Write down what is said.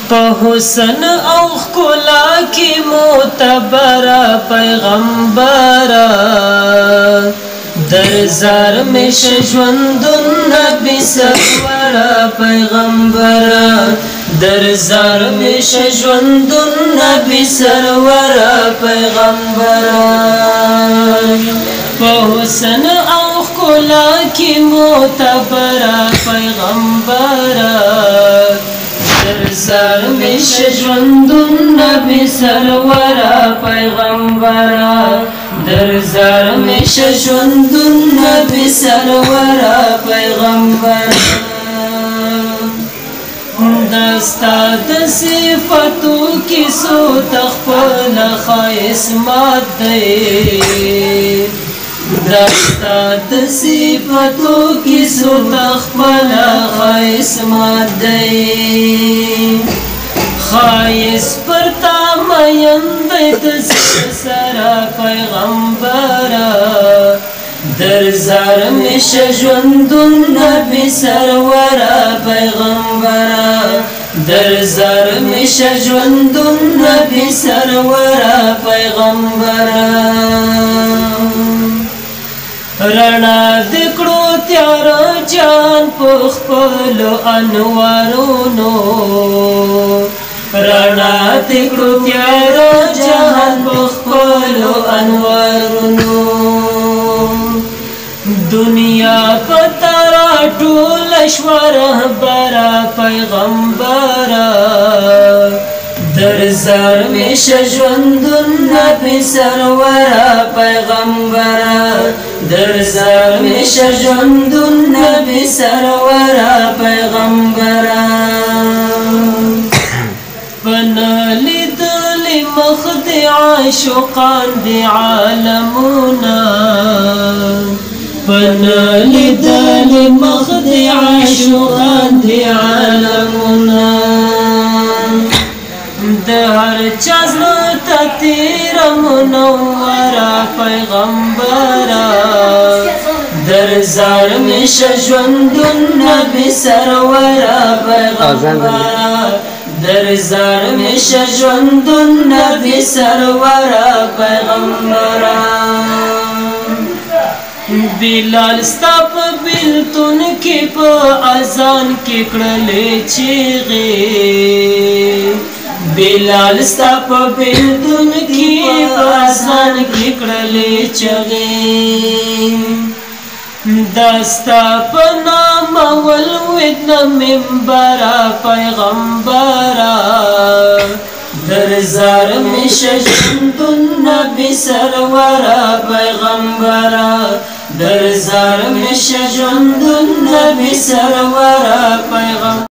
په حسن او ښکلا کې معتبره پیغمبره در زار مش ژوندون نبی سرور پیغمبره در زار مش ژوندون نبی سرور پیغمبره په حسن او ښکلا کې معتبره پیغمبره در زار مش ژوندون نبی سرور پیغمبره در زار مش ژوندون نبی سرور پیغمبره دستا د صفاتو کې سو تخپل خاص مات دی دستا د صفاتو کې سو تخپل خاص مات دی خاص پرتا مین د سره پیغمبره در زار مش ژوندون نبی سرور پیغمبره در زار مش ژوندون نبی سرور پیغمبره رڼا د کړو تیار جان په خپل انوارونو رڼا د کړو تیار جان په خپل انوارونو دنیا پتارا ټول شور برا پیغمبره در زار مش ژوندون نبی سرور پیغمبره در زار مش ژوندون نبی سرور پیغمبره پنالی دلی مخ دی عاشقان دی عالمونا پنالی دلی مخ دی عاشقان دی عالمونا در چاز تطیر منورا پیغمبرا در زار مش ژوندون نبی سرورا پیغمبرا در زار مش ژوندون نبی سرورا پیغمبرا بلال ستا په بیلتون کې په اذان کې کړلې چیغې بلال ستا په بیلتون کې په اذان کې کړلې چیغې دستا په نام ولوید منبره پیغمبره در زار مش ژوندون نبی سرور پیغمبره در زار مش ژوندون نبی سرور پیغمبره